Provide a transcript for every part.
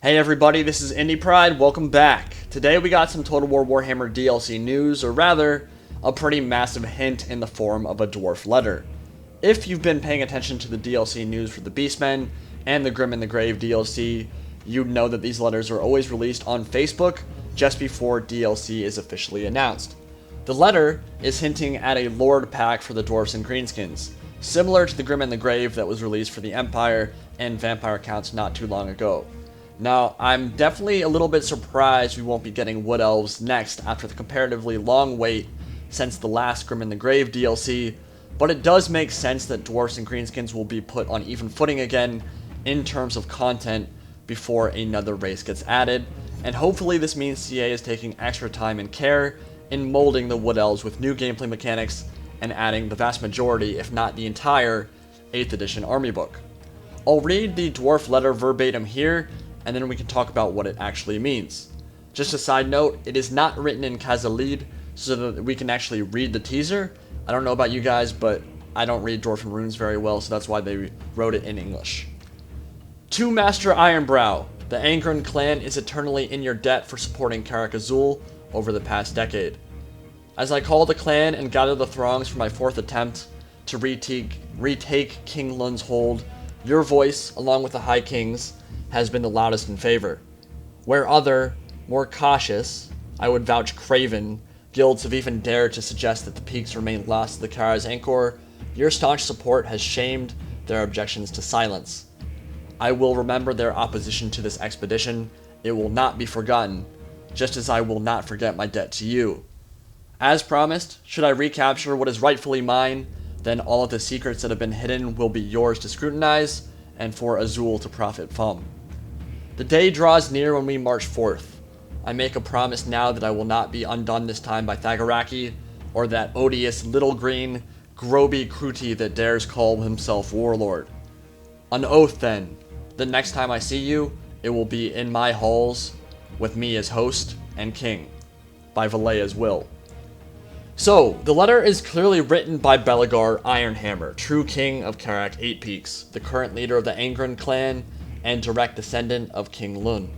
Hey everybody, this is Indie Pride, welcome back. Today we got some Total War Warhammer DLC news, or rather, a pretty massive hint in the form of a Dwarf Letter. If you've been paying attention to the DLC news for the Beastmen and the Grim in the Grave DLC, you'd know that these letters are always released on Facebook just before DLC is officially announced. The letter is hinting at a Lord pack for the Dwarfs and Greenskins, similar to the Grim in the Grave that was released for the Empire and Vampire Counts not too long ago. Now, I'm definitely a little bit surprised we won't be getting Wood Elves next after the comparatively long wait since the last Grim in the Grave DLC, but it does make sense that Dwarfs and Greenskins will be put on even footing again in terms of content before another race gets added, and hopefully this means CA is taking extra time and care in molding the Wood Elves with new gameplay mechanics and adding the vast majority, if not the entire, 8th edition army book. I'll read the Dwarf Letter verbatim here, and then we can talk about what it actually means. Just a side note, it is not written in Khazalid, so that we can actually read the teaser. I don't know about you guys, but I don't read Dwarven runes very well, so that's why they wrote it in English. To Master Ironbrow, the Angron clan is eternally in your debt for supporting Karak over the past decade. As I call the clan and gather the throngs for my 4th attempt to retake King Lun's hold, your voice, along with the High King's, has been the loudest in favor. Where other, more cautious, I would vouch craven, guilds have even dared to suggest that the peaks remain lost to the Kara's Anchor, your staunch support has shamed their objections to silence. I will remember their opposition to this expedition. It will not be forgotten, just as I will not forget my debt to you. As promised, should I recapture what is rightfully mine, then all of the secrets that have been hidden will be yours to scrutinize, and for Azul to profit from. The day draws near when we march forth. I make a promise now that I will not be undone this time by Thagaraki, or that odious little green, groby Kruti that dares call himself Warlord. An oath then, the next time I see you, it will be in my halls, with me as host and king, by Valea's will. So, the letter is clearly written by Belegar Ironhammer, true king of Karak Eight Peaks, the current leader of the Angron clan, and direct descendant of King Lun.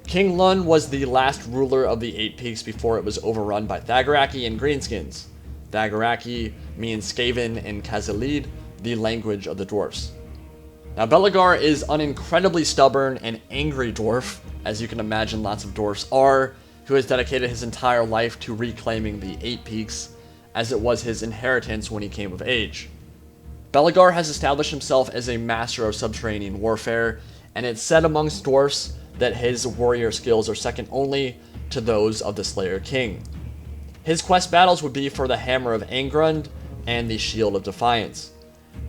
King Lun was the last ruler of the Eight Peaks before it was overrun by Thagaraki and Greenskins. Thagaraki means Skaven in Khazalid, the language of the dwarfs. Now, Belegar is an incredibly stubborn and angry dwarf, as you can imagine lots of dwarfs are, who has dedicated his entire life to reclaiming the Eight Peaks, as it was his inheritance when he came of age. Belegar has established himself as a master of subterranean warfare, and it's said amongst dwarfs that his warrior skills are second only to those of the Slayer King. His quest battles would be for the Hammer of Angrund and the Shield of Defiance.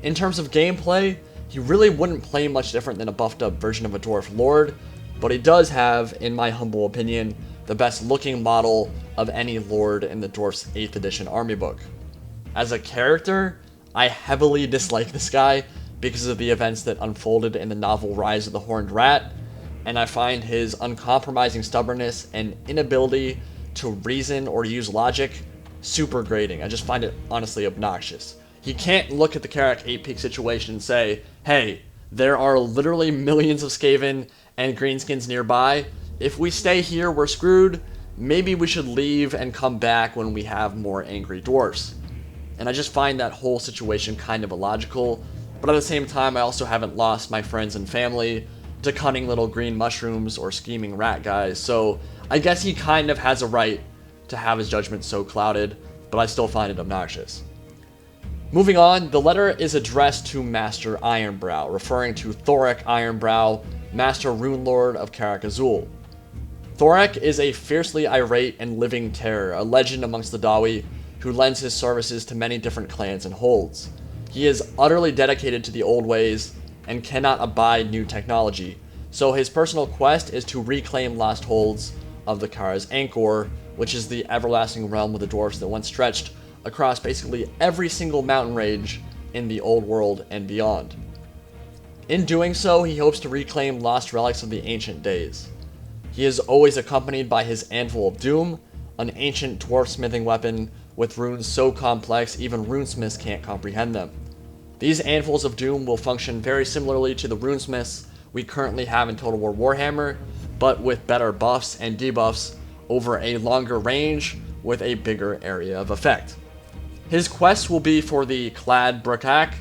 In terms of gameplay, he really wouldn't play much different than a buffed up version of a Dwarf Lord, but he does have, in my humble opinion, the best looking model of any Lord in the Dwarf's 8th edition army book. As a character, I heavily dislike this guy because of the events that unfolded in the novel Rise of the Horned Rat, and I find his uncompromising stubbornness and inability to reason or use logic super grating. I just find it honestly obnoxious. He can't look at the Karak Eight Peaks situation and say, hey, there are literally millions of Skaven and Greenskins nearby. If we stay here, we're screwed. Maybe we should leave and come back when we have more angry dwarfs. And I just find that whole situation kind of illogical, but at the same time, I also haven't lost my friends and family to cunning little green mushrooms or scheming rat guys, so I guess he kind of has a right to have his judgment so clouded, but I still find it obnoxious. Moving on, the letter is addressed to Master Ironbrow, referring to Thorek Ironbrow, Master Runelord of Karak Azul. Thorek is a fiercely irate and living terror, a legend amongst the Dawi, who lends his services to many different clans and holds. He is utterly dedicated to the old ways and cannot abide new technology, so his personal quest is to reclaim lost holds of the Kara's Anchor, which is the everlasting realm of the dwarfs that once stretched across basically every single mountain range in the old world and beyond. In doing so, he hopes to reclaim lost relics of the ancient days. He is always accompanied by his Anvil of Doom, an ancient dwarf smithing weapon with runes so complex even runesmiths can't comprehend them. These Anvils of Doom will function very similarly to the runesmiths we currently have in Total War Warhammer, but with better buffs and debuffs over a longer range with a bigger area of effect. His quest will be for the Clad Brakak,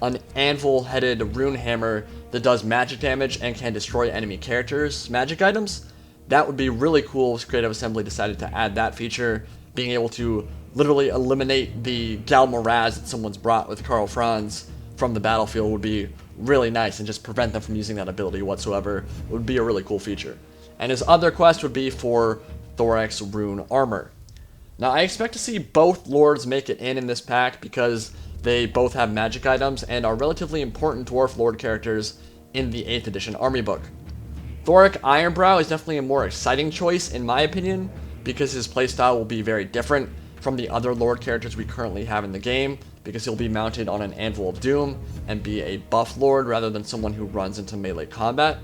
an anvil-headed rune hammer that does magic damage and can destroy enemy characters' magic items. That would be really cool if Creative Assembly decided to add that feature, being able to literally eliminate the Galmoraz that someone's brought with Karl Franz from the battlefield would be really nice, and just prevent them from using that ability whatsoever. It would be a really cool feature. And his other quest would be for Thorek's rune armor. Now I expect to see both lords make it in this pack because they both have magic items and are relatively important Dwarf Lord characters in the 8th edition army book. Thorek Ironbrow is definitely a more exciting choice in my opinion, because his playstyle will be very different from the other Lord characters we currently have in the game, because he'll be mounted on an Anvil of Doom and be a buff Lord rather than someone who runs into melee combat.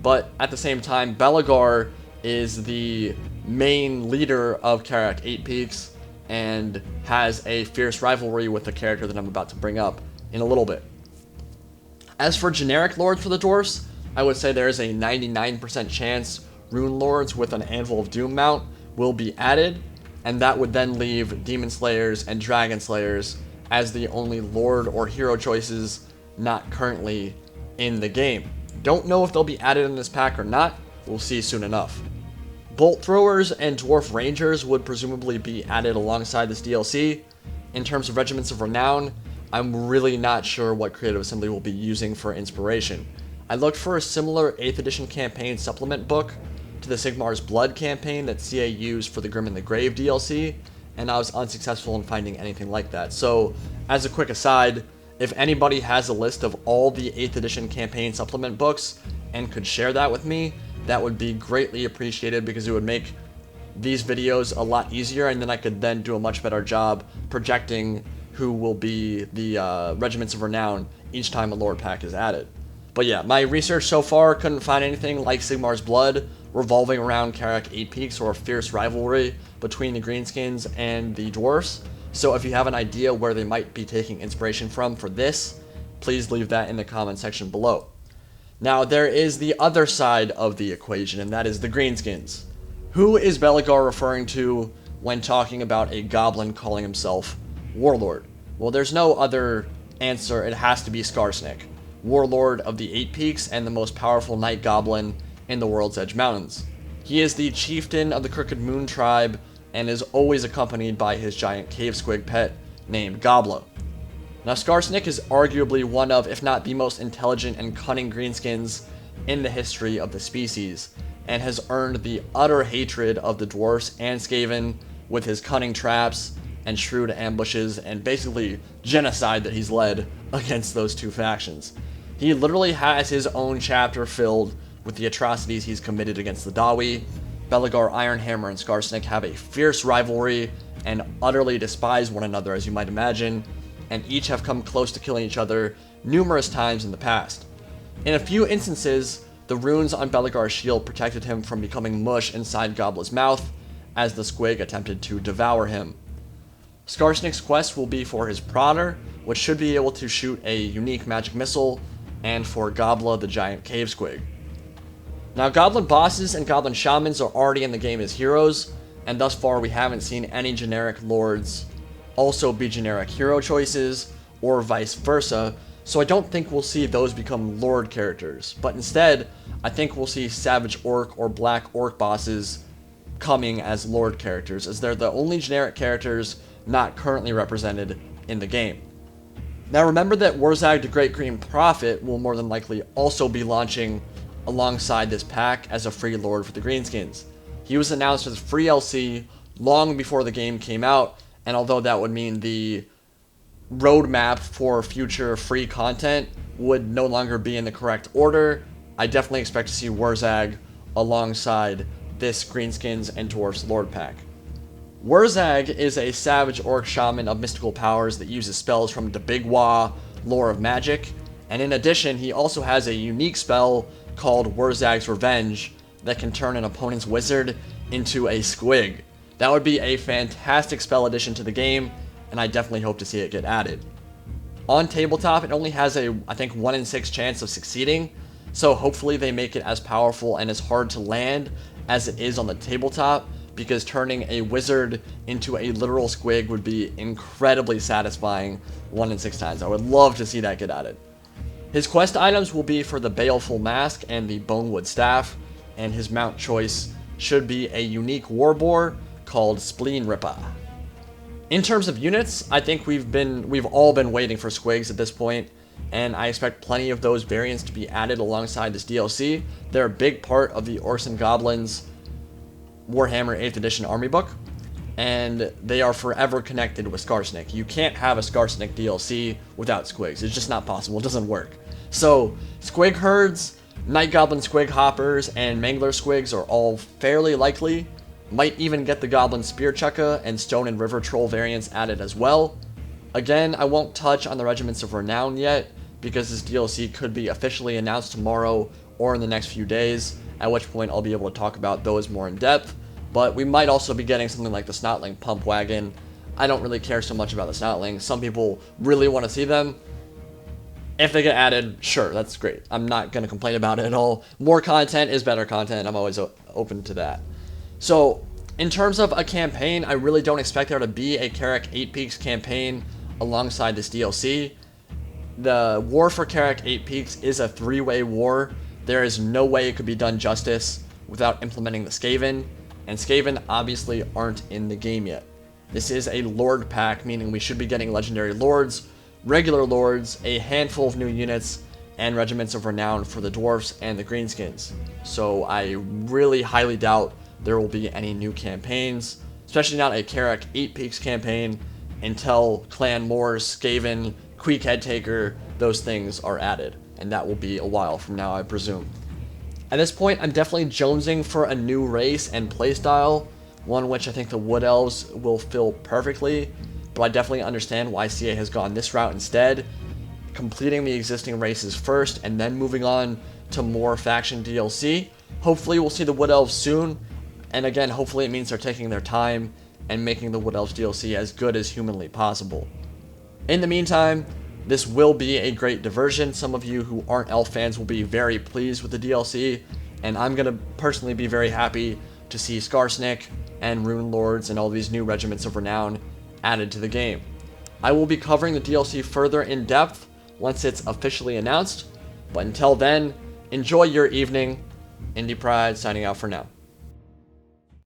But at the same time, Belegar is the main leader of Karak Eight Peaks and has a fierce rivalry with the character that I'm about to bring up in a little bit. As for generic lords for the Dwarfs, I would say there is a 99% chance Runelords with an Anvil of Doom mount will be added, and that would then leave Demon Slayers and Dragon Slayers as the only Lord or hero choices not currently in the game. Don't know if they'll be added in this pack or not, we'll see soon enough. Bolt Throwers and Dwarf Rangers would presumably be added alongside this DLC. In terms of Regiments of Renown, I'm really not sure what Creative Assembly will be using for inspiration. I looked for a similar 8th edition campaign supplement book to the Sigmar's Blood campaign that CA used for the Grim in the Grave DLC, and I was unsuccessful in finding anything like that. So, as a quick aside, if anybody has a list of all the 8th edition campaign supplement books and could share that with me, that would be greatly appreciated, because it would make these videos a lot easier, and then I could then do a much better job projecting who will be the Regiments of Renown each time a Lord pack is added. But yeah, my research so far couldn't find anything like Sigmar's Blood revolving around Karak Eight Peaks or a fierce rivalry between the Greenskins and the Dwarfs. So if you have an idea where they might be taking inspiration from for this, please leave that in the comment section below. Now there is the other side of the equation, and that is the Greenskins. Who is Belegar referring to when talking about a goblin calling himself Warlord? Well, there's no other answer, it has to be Skarsnik, Warlord of the Eight Peaks and the most powerful night goblin in the World's Edge Mountains. He is the chieftain of the Crooked Moon tribe and is always accompanied by his giant cave squig pet named Goblin. Now Skarsnik is arguably one of, if not the most intelligent and cunning greenskins in the history of the species, and has earned the utter hatred of the Dwarfs and Skaven with his cunning traps and shrewd ambushes and basically genocide that he's led against those two factions. He literally has his own chapter filled with the atrocities he's committed against the Dawi. Belegar Ironhammer and Skarsnik have a fierce rivalry and utterly despise one another, as you might imagine, and each have come close to killing each other numerous times in the past. In a few instances, the runes on Belegar's shield protected him from becoming mush inside Goblin's mouth as the squig attempted to devour him. Skarsnik's quest will be for his Prodder, which should be able to shoot a unique magic missile, and for Gobla, the giant cave squig. Now, Goblin bosses and Goblin shamans are already in the game as heroes, and thus far we haven't seen any generic lords also be generic hero choices, or vice versa, so I don't think we'll see those become lord characters, but instead, I think we'll see Savage Orc or Black Orc bosses coming as lord characters, as they're the only generic characters not currently represented in the game. Now remember that Wurrzag the Great Green Prophet will more than likely also be launching alongside this pack as a free lord for the Greenskins. He was announced as free LC long before the game came out, and although that would mean the roadmap for future free content would no longer be in the correct order, I definitely expect to see Wurrzag alongside this Greenskins and Dwarfs Lord pack. Wurrzag is a savage orc shaman of mystical powers that uses spells from the Big Wa lore of magic, and in addition he also has a unique spell called Wurrzag's Revenge that can turn an opponent's wizard into a squig. That would be a fantastic spell addition to the game, and I definitely hope to see it get added. On tabletop, it only has a, I think, 1 in 6 chance of succeeding, So hopefully they make it as powerful and as hard to land as it is on the tabletop, because turning a wizard into a literal squig would be incredibly satisfying 1 in 6 times. I would love to see that get added. His quest items will be for the Baleful Mask and the Bonewood Staff, and his mount choice should be a unique warboar called Spleen Ripper. In terms of units, I think we've all been waiting for squigs at this point, and I expect plenty of those variants to be added alongside this DLC. They're a big part of the Orcs and Goblins Warhammer 8th Edition Army book, and they are forever connected with Skarsnik. You can't have a Skarsnik DLC without squigs. It's just not possible. It doesn't work. So, squig herds, Night Goblin squig hoppers, and Mangler squigs are all fairly likely. Might even get the Goblin Spear Chukka and Stone and River Troll variants added as well. Again, I won't touch on the Regiments of Renown yet, because this DLC could be officially announced tomorrow or in the next few days, at which point I'll be able to talk about those more in depth. But we might also be getting something like the Snotling Pump Wagon. I don't really care so much about the Snotling. Some people really want to see them. If they get added, sure, that's great. I'm not going to complain about it at all. More content is better content. I'm always open to that. So, in terms of a campaign, I really don't expect there to be a Karak 8 Peaks campaign alongside this DLC. The war for Karak 8 Peaks is a 3-way war. There is no way it could be done justice without implementing the Skaven, and Skaven obviously aren't in the game yet. This is a Lord pack, meaning we should be getting Legendary Lords, regular Lords, a handful of new units, and Regiments of Renown for the Dwarfs and the Greenskins. So I really highly doubt there will be any new campaigns, especially not a Karak 8 Peaks campaign, until Clan Moors, Skaven, Queek Headtaker, those things are added. And that will be a while from now, I presume. At this point, I'm definitely jonesing for a new race and playstyle, one which I think the Wood Elves will fill perfectly, but I definitely understand why CA has gone this route instead, completing the existing races first and then moving on to more faction DLC. Hopefully we'll see the Wood Elves soon, and again, hopefully it means they're taking their time and making the Wood Elves DLC as good as humanly possible. In the meantime, this will be a great diversion. Some of you who aren't elf fans will be very pleased with the DLC, and I'm going to personally be very happy to see Skarsnik and Runelords and all these new Regiments of Renown added to the game. I will be covering the DLC further in depth once it's officially announced, but until then, enjoy your evening. Indie Pride signing out for now.